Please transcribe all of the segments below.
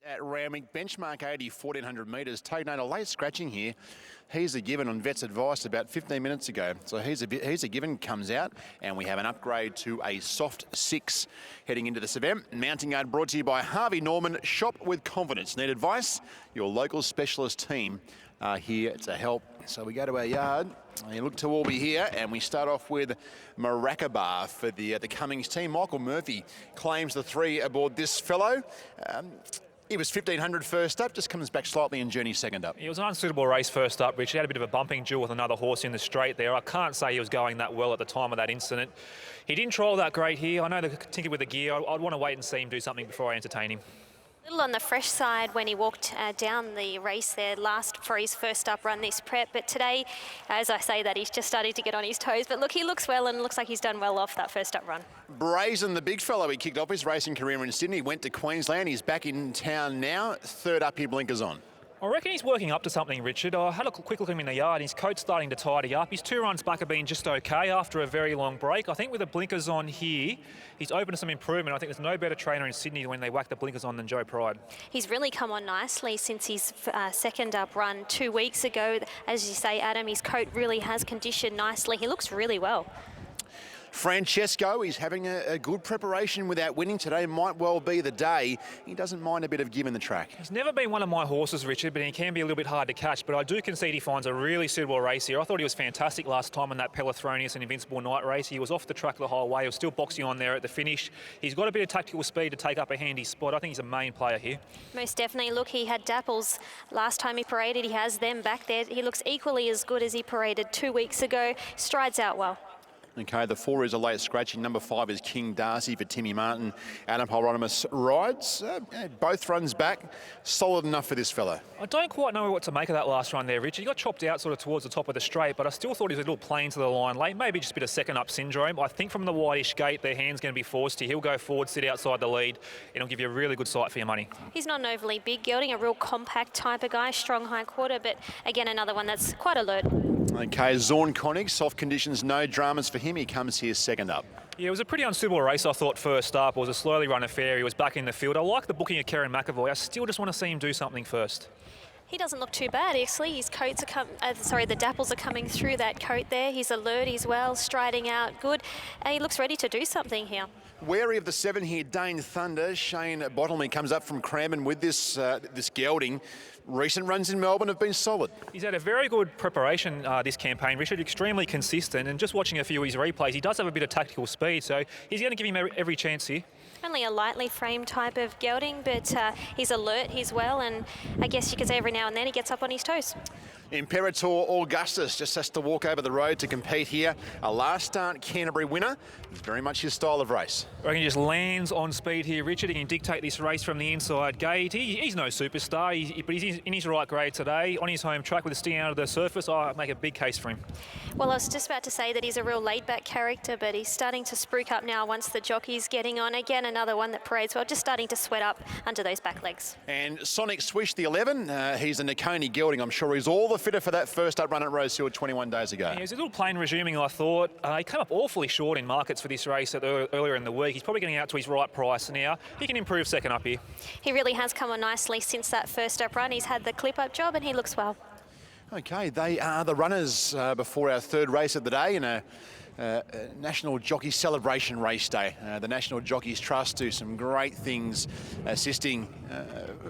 At Randwick, benchmark 80, 1400 metres. Tognata late scratching here. He's a given on vet's advice about 15 minutes ago. So he's a given, comes out, and we have an upgrade to a soft 6 heading into this event. Mounting Guard brought to you by Harvey Norman. Shop with confidence. Need advice? Your local specialist team are here to help. So we go to our yard. You look to all be here, and we start off with Maracaba for the Cummings team. Michael Murphy claims the 3 aboard this fellow. He was 1500 first up, just comes back slightly in journey second up. It was an unsuitable race first up, Rich. He had a bit of a bumping duel with another horse in the straight there. I can't say he was going that well at the time of that incident. He didn't trial that great here. I know the tinker with the gear. I'd want to wait and see him do something before I entertain him. A little on the fresh side when he walked down the race there last for his first up run this prep, but today, as I say that, he's just starting to get on his toes. But look, he looks well and looks like he's done well off that first up run. Brazen, the big fellow, he kicked off his racing career in Sydney, went to Queensland. He's back in town now. Third up here, blinkers on. I reckon he's working up to something, Richard. I had a quick look at him in the yard. His coat's starting to tidy up. His 2 runs back have been just okay after a very long break. I think with the blinkers on here, he's open to some improvement. I think there's no better trainer in Sydney when they whack the blinkers on than Joe Pride. He's really come on nicely since his second up run 2 weeks ago. As you say, Adam, his coat really has conditioned nicely. He looks really well. Francesco, he's having a good preparation without winning today. Might well be the day. He doesn't mind a bit of give in the track. He's never been one of my horses, Richard, but he can be a little bit hard to catch. But I do concede he finds a really suitable race here. I thought he was fantastic last time in that Pelethronius and Invincible Night race. He was off the track the whole way. He was still boxing on there at the finish. He's got a bit of tactical speed to take up a handy spot. I think he's a main player here. Most definitely. Look, he had Dapples last time he paraded. He has them back there. He looks equally as good as he paraded 2 weeks ago. Strides out well. Okay, the 4 is a late scratching. Number 5 is King Darci for Timmy Martin. Adam Hieronymus rides. Both runs back. Solid enough for this fella. I don't quite know what to make of that last run there, Richard. He got chopped out sort of towards the top of the straight, but I still thought he was a little plain to the line late. Maybe just a bit of second up syndrome. I think from the wideish gate, their hand's going to be forced here. He'll go forward, sit outside the lead, and it'll give you a really good sight for your money. He's not an overly big gelding, a real compact type of guy, strong high quarter, but again, another one that's quite alert. Okay, Zorn Koenig, soft conditions, no dramas for him. He comes here second up. Yeah, it was a pretty unsuitable race, I thought, first up. It was a slowly run affair. He was back in the field. I like the booking of Karen McAvoy. I still just want to see him do something first. He doesn't look too bad, actually. His coats are the dapples are coming through that coat there. He's alert, he's well, striding out good. And he looks ready to do something here. Wary of the 7 here, Dane Thunder. Shane Bottomley comes up from Cranbourne with this gelding. Recent runs in Melbourne have been solid. He's had a very good preparation this campaign, Richard, extremely consistent, and just watching a few of his replays, he does have a bit of tactical speed, so he's going to give him every chance here. Only a lightly framed type of gelding, but he's alert, he's well, and I guess you could say every now and then he gets up on his toes. Imperator Augustus just has to walk over the road to compete here. A last start Canterbury winner. It's very much his style of race. I reckon he just lands on speed here, Richard. He can dictate this race from the inside gate. He's no superstar, but he's in his right grade today. On his home track with a sting out of the surface, I make a big case for him. Well, I was just about to say that he's a real laid-back character, but he's starting to spruik up now once the jockey's getting on. Again, another one that parades well, just starting to sweat up under those back legs. And Sonic Swish, the 11, he's a Nakoni gelding. I'm sure he's all the fitter for that first up run at Rosehill 21 days ago. Yeah, he was a little plain resuming, I thought. He came up awfully short in markets for this race earlier in the week. He's probably getting out to his right price now. He can improve second up here. He really has come on nicely since that first up run. He's had the clip-up job and he looks well. Okay, they are the runners before our third race of the day in a National Jockey Celebration Race Day. The National Jockeys Trust do some great things assisting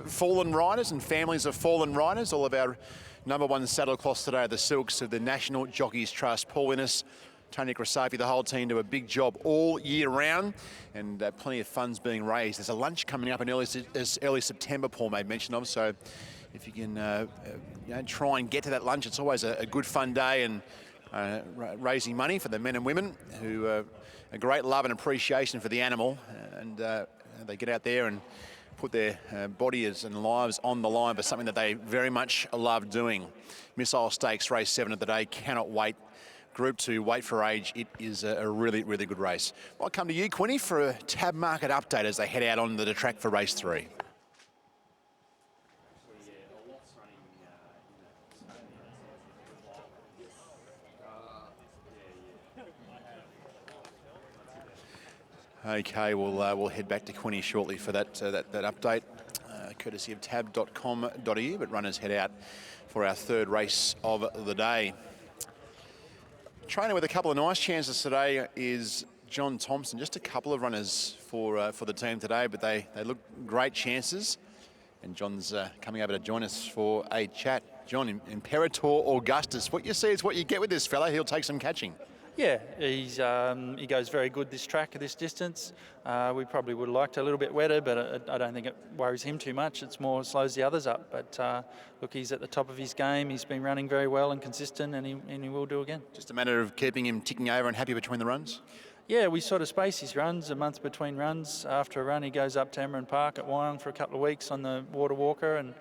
fallen riders and families of fallen riders. All of our number 1 saddle cloths today are the silks of the National Jockeys Trust. Paul Innes, Tony Crisafi, the whole team do a big job all year round, and plenty of funds being raised. There's a lunch coming up in early September, Paul made mention of, so if you can try and get to that lunch, it's always a good fun day, and raising money for the men and women who a great love and appreciation for the animal, and they get out there and put their bodies and lives on the line for something that they very much love doing. Missile Stakes, race 7 of the day, cannot wait. Group 2, Wait for Age, it is a really, really good race. I'll come to you, Quinny, for a tab market update as they head out onto the track for race 3. Okay, we'll head back to Quinny shortly for that update. courtesy of tab.com.au, but runners head out for our third race of the day. Trainer with a couple of nice chances today is John Thompson. Just a couple of runners for the team today, but they look great chances. And John's coming over to join us for a chat. John, Imperator Augustus, what you see is what you get with this fella. He'll take some catching. Yeah, he goes very good this track at this distance. We probably would have liked a little bit wetter, but I don't think it worries him too much. It's more slows the others up. But look, he's at the top of his game. He's been running very well and consistent, and he will do again. Just a matter of keeping him ticking over and happy between the runs? Yeah, we sort of space his runs, a month between runs. After a run, he goes up to Emmerich Park at Wyong for a couple of weeks on the water walker, and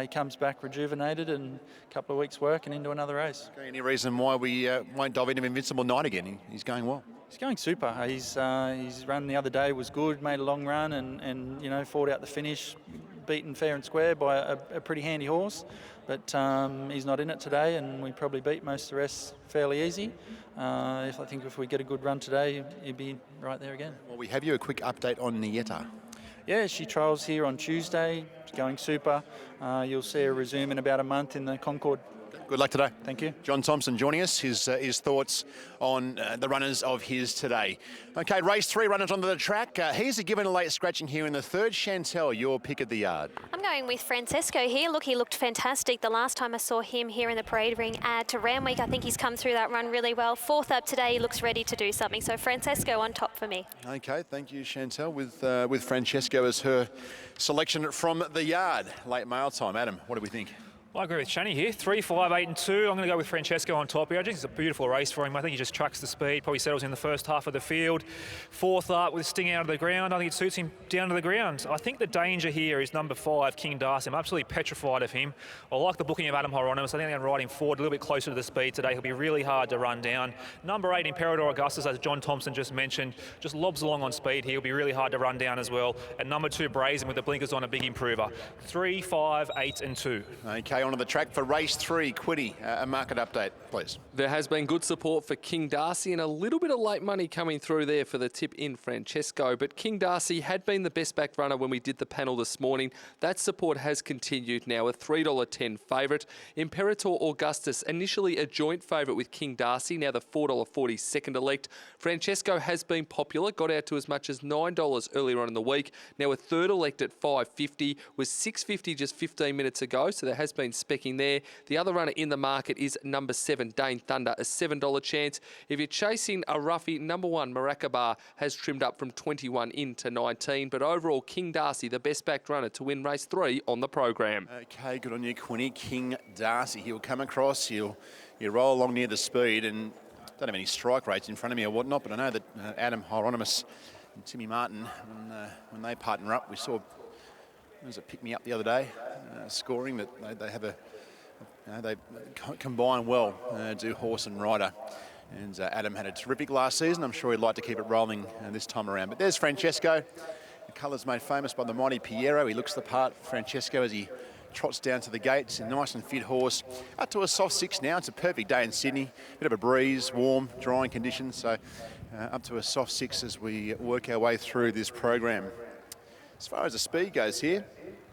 he comes back rejuvenated and a couple of weeks' work and into another race. Okay, any reason why we won't dive into Invincible Night again? He's going well. He's going super. His run the other day was good, made a long run and fought out the finish, beaten fair and square by a pretty handy horse. But he's not in it today, and we probably beat most of the rest fairly easy. I think if we get a good run today, he'd be right there again. Well, we have you a quick update on Nieta. Yeah, she trials here on Tuesday. She's going super. You'll see her resume in about a month in the Concord. Good luck today. Thank you. John Thompson joining us, his thoughts on the runners of his today. Okay, race 3 runners onto the track. He's given a late scratching here in the third. Chantel, your pick of the yard. I'm going with Francesco here. Look, he looked fantastic the last time I saw him here in the parade ring to Randwick. I think he's come through that run really well. Fourth up today, he looks ready to do something. So Francesco on top for me. Okay, thank you, Chantel, with Francesco as her selection from the yard. Late mail time. Adam, what do we think? Well, I agree with Shani here. 3, 5, 8 and 2. I'm going to go with Francesco on top here. I think it's a beautiful race for him. I think he just trucks the speed, probably settles in the first half of the field. Fourth up with Sting out of the ground. I think it suits him down to the ground. I think the danger here is number 5, King Darci. I'm absolutely petrified of him. I like the booking of Adam Hieronymus. I think they're going to ride him forward a little bit closer to the speed today. He'll be really hard to run down. Number 8, Imperator Augustus, as John Thompson just mentioned, just lobs along on speed. He'll be really hard to run down as well. And number 2, Brazen with the blinkers on, a big improver. 3, 5, 8 and 2. Okay, onto the track for race 3. Quiddy, a market update, please. There has been good support for King Darci and a little bit of late money coming through there for the tip in Francesco. But King Darci had been the best backed runner when we did the panel this morning. That support has continued now, a $3.10 favourite. Imperator Augustus, initially a joint favourite with King Darci, now the $4.40 second elect. Francesco has been popular, got out to as much as $9 earlier on in the week. Now a third elect at $5.50, was $6.50 just 15 minutes ago, so there has been specking there. The other runner in the market is number 7, Dane Thunder, a $7 chance. If you're chasing a roughie, number 1, Maracaba, has trimmed up from 21 into 19. But overall, King Darci, the best backed runner to win race 3 on the program. Okay, good on you, Quinny. King Darci, he'll come across, he'll roll along near the speed, and don't have any strike rates in front of me or whatnot, but I know that Adam Hieronymus and Timmy Martin, when they partner up, we saw, there was a pick-me-up the other day, scoring that they have they combine well, do horse and rider. And Adam had a terrific last season. I'm sure he'd like to keep it rolling this time around. But there's Francesco. The colours made famous by the mighty Piero. He looks the part, Francesco, as he trots down to the gates. A nice and fit horse. Up to a soft 6 now. It's a perfect day in Sydney. Bit of a breeze, warm, drying conditions. So up to a soft 6 as we work our way through this program. As far as the speed goes here,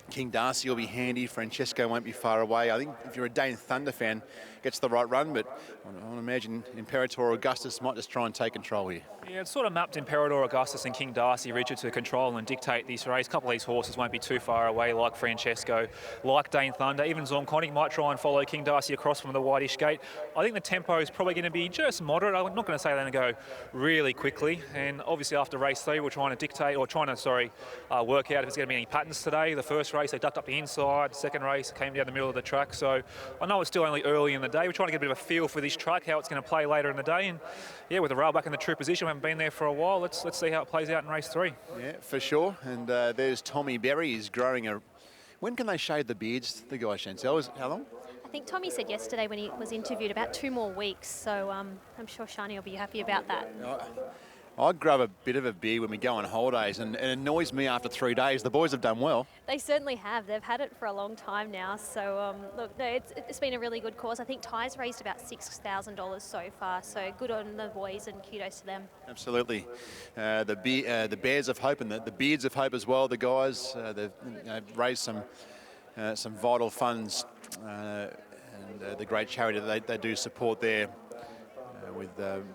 King Darci will be handy. Francesco won't be far away. I think if you're a Dane Thunder fan, gets the right run, but I want to imagine Imperator Augustus might just try and take control here. Yeah, it's sort of mapped Imperator Augustus and King Darci, Richard, to control and dictate this race. A couple of these horses won't be too far away, like Francesco, like Dane Thunder. Even Zornconic might try and follow King Darci across from the whitish gate. I think the tempo is probably going to be just moderate. I'm not going to say they're going to go really quickly. And obviously after race 3, we're trying to work out if there's going to be any patterns today. The first race, they ducked up the inside. The second race, came down the middle of the track. So I know it's still only early in the day. We're trying to get a bit of a feel for this track, how it's going to play later in the day. And yeah, with the rail back in the true position, we haven't been there for a while. Let's see how it plays out in race 3. Yeah, for sure. And there's Tommy Berry. He's growing a... When can they shave the beards, the guy, Chantel? How long? I think Tommy said yesterday when he was interviewed about 2 more weeks. So I'm sure Shani will be happy about that. I'd grab a bit of a beer when we go on holidays, and it annoys me after 3 days. The boys have done well. They certainly have. They've had it for a long time now. So, look, no, it's been a really good cause. I think Ty's raised about $6,000 so far. So good on the boys and kudos to them. Absolutely. The Bears of Hope and the Beards of Hope as well, the guys, they've raised some vital funds and the great charity that they do support there. With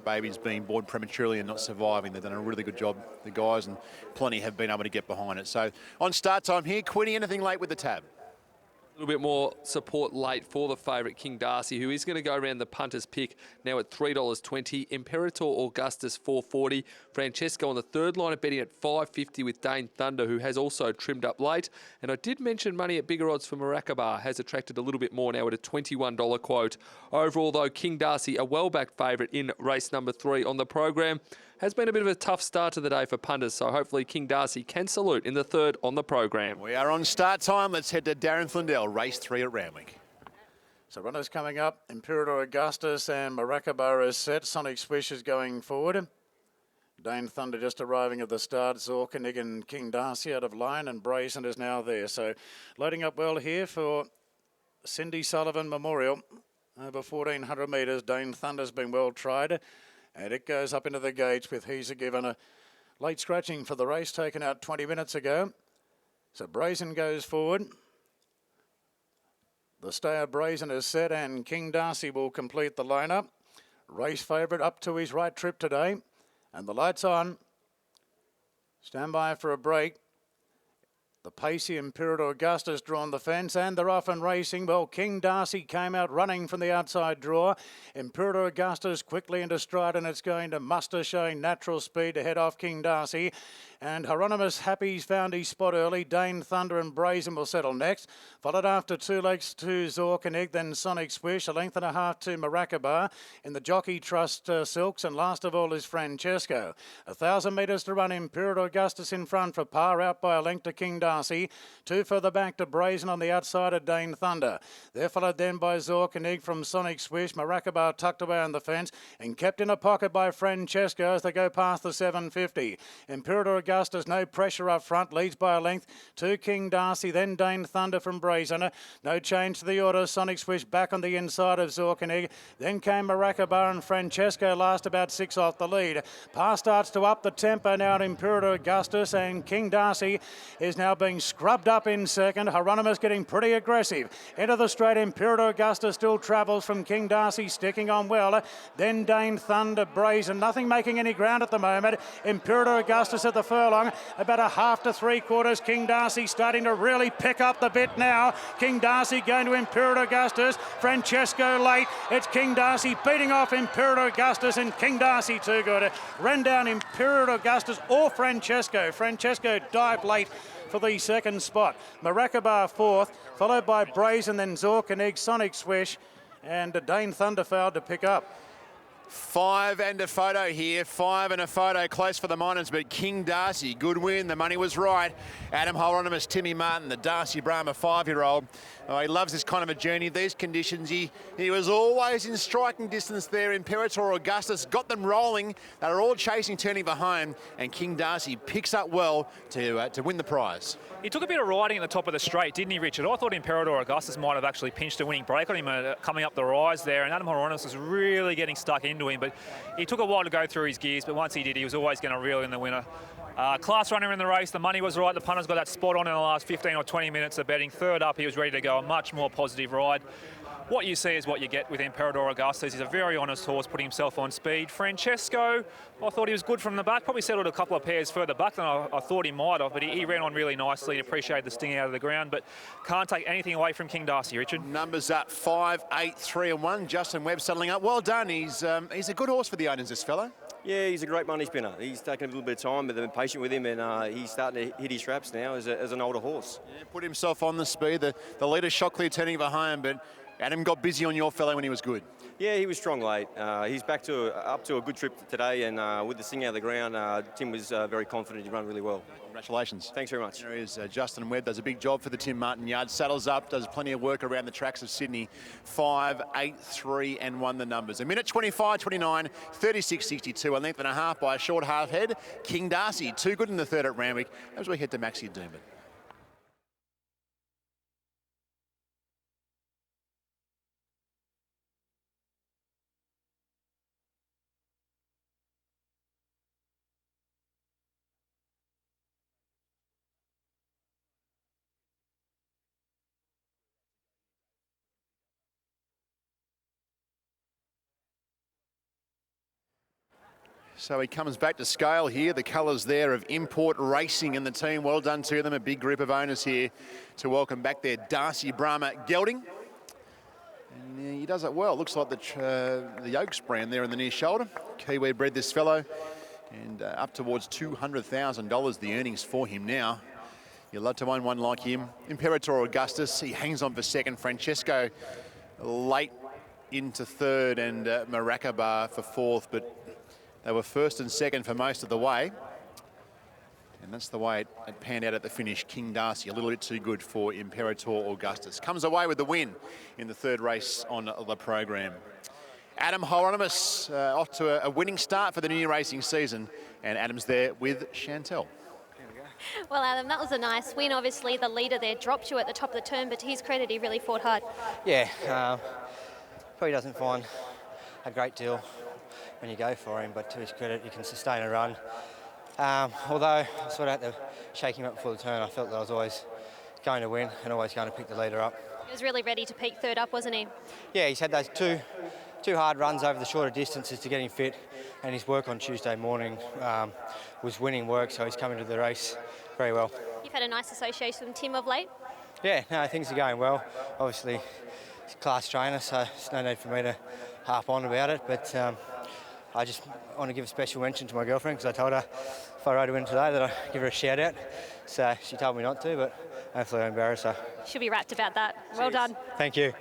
babies being born prematurely and not surviving. They've done a really good job, the guys, and plenty have been able to get behind it. So on start time here, Quinny, anything late with the tab? A little bit more support late for the favourite King Darci, who is going to go around the punter's pick now at $3.20. Imperator Augustus $4.40. Francesco on the third line of betting at $5.50 with Dane Thunder, who has also trimmed up late. And I did mention money at bigger odds for Maracaba has attracted a little bit more now at a $21 quote. Overall, though, King Darci, a well-backed favourite in race number 3 on the program. Has been a bit of a tough start to the day for punters, so hopefully King Darci can salute in the third on the program. We are on start time. Let's head to Darren Flindell, race 3 at Randwick. So runners coming up, Imperator Augustus and Maracaba is set. Sonic Swish is going forward. Dane Thunder just arriving at the start. Zorkanig and King Darci out of line, and Brazen is now there. So loading up well here for Cindy Sullivan Memorial. Over 1,400 metres, Dane Thunder's been well tried. And it goes up into the gates with He's given a late scratching for the race taken out 20 minutes ago. So Brazen goes forward. The stayer Brazen is set and King Darci will complete the lineup. Race favourite up to his right trip today. And the lights on. Stand by for a break. The pacey Imperator Augustus drawn the fence and they're off and racing. Well, King Darci came out running from the outside draw. Imperator Augustus quickly into stride and it's going to muster, showing natural speed to head off King Darci. And Hieronymus Happy's found his spot early. Dane Thunder and Brazen will settle next. Followed after 2 legs to Zorkanig, then Sonic Swish, a length and a half to Maracaba. In the Jockey Trust Silks, and last of all is Francesco. 1,000 metres to run. Imperator Augustus in front for par, out by a length to King Darci. 2 further back to Brazen on the outside of Dane Thunder. They're followed then by Zorkanig from Sonic Swish. Maracaba tucked away on the fence and kept in a pocket by Francesco as they go past the 750. Imperator Augustus, no pressure up front, leads by a length to King Darci, then Dane Thunder from Brazen. No change to the order. Sonic Swish back on the inside of Zorkanig. Then came Maracaba and Francesco last about 6 off the lead. Par starts to up the tempo now at Imperator Augustus, and King Darci is now being scrubbed up in second. Hieronymus getting pretty aggressive. Into the straight, Imperator Augustus still travels from King Darci, sticking on well. Then Dane Thunder, Brazen, nothing making any ground at the moment. Imperator Augustus at the furlong, about a half to 3/4. King Darci starting to really pick up the bit now. King Darci going to Imperator Augustus. Francesco late. It's King Darci beating off Imperator Augustus, and King Darci too good. Ran down Imperator Augustus or Francesco. Francesco dived late for the second spot. Maracaba 4th, followed by Brazen, then Zorkanig, Sonic Swish, and Dane Thunder failed to pick up. 5 and a photo here. 5 and a photo, close for the Miners, but King Darci, good win. The money was right. Adam Hieronymus, Timmy Martin, the Darci Brahma 5-year-old. Oh, he loves this kind of a journey. These conditions, he was always in striking distance there. Imperator Augustus got them rolling. They were all chasing, turning for home, and King Darci picks up well to win the prize. He took a bit of riding at the top of the straight, didn't he, Richard? I thought Imperator Augustus might have actually pinched a winning break on him coming up the rise there, and Adam Hieronymus was really getting stuck into him, but he took a while to go through his gears, but once he did, he was always going to reel in the winner. Class runner in the race, the money was right, the punter's got that spot on in the last 15 or 20 minutes of betting. Third up, he was ready to go, a much more positive ride. What you see is what you get with Imperator Augustus. He's a very honest horse, putting himself on speed. Francesco, I thought he was good from the back. Probably settled a couple of pairs further back than I thought he might have, but he ran on really nicely and appreciated the sting out of the ground. But can't take anything away from King Darci, Richard. Numbers up 5, 8, 3 and 1. Justin Webb settling up. Well done. He's a good horse for the owners, this fella. Yeah, he's a great money spinner. He's taken a little bit of time, but they've been patient with him, and he's starting to hit his straps now as an older horse. Yeah, put himself on the speed. The leader shot clear turning for home, but Adam got busy on your fellow when he was good. Yeah, he was strong late. He's up to a good trip today, and with the sing out of the ground, Tim was very confident he'd run really well. Congratulations. Thanks very much. There is Justin Webb, does a big job for the Tim Martin yard. Saddles up, does plenty of work around the tracks of Sydney. 5, 8, 3 and 1 the numbers. A minute 25, 29, 36, 62. A length and a half by a short half head. King Darci, too good in the third at Randwick as we head to Maxi Doomben. So he comes back to scale here. The colours there of Import Racing and the team. Well done to them. A big group of owners here to welcome back their Darci Brahma gelding. And he does it well. Looks like the Oaks brand there in the near shoulder. Kiwi bred this fellow. And up towards $200,000 the earnings for him now. You'd love to own one like him. Imperator Augustus, he hangs on for second. Francesco late into third, and Maracaba for fourth, but they were first and second for most of the way. And that's the way it panned out at the finish. King Darci, a little bit too good for Imperator Augustus. Comes away with the win in the third race on the program. Adam Hieronymus off to a winning start for the new racing season. And Adam's there with Chantel. Well, Adam, that was a nice win. Obviously, the leader there dropped you at the top of the turn, but to his credit, he really fought hard. Yeah, probably doesn't find a great deal when you go for him, but to his credit, he can sustain a run. Although I sort of had to shake him up before the turn, I felt that I was always going to win and always going to pick the leader up. He was really ready to peak third up, wasn't he? Yeah, he's had those two hard runs over the shorter distances to get him fit, and his work on Tuesday morning was winning work, so he's coming to the race very well. You've had a nice association with Tim of late. Yeah, no, things are going well. Obviously, he's a class trainer, so there's no need for me to harp on about it, but I just want to give a special mention to my girlfriend, because I told her if I rode a win today that I'd give her a shout out. So she told me not to, but hopefully I embarrass her. She'll be rapt about that. Well done. Thank you.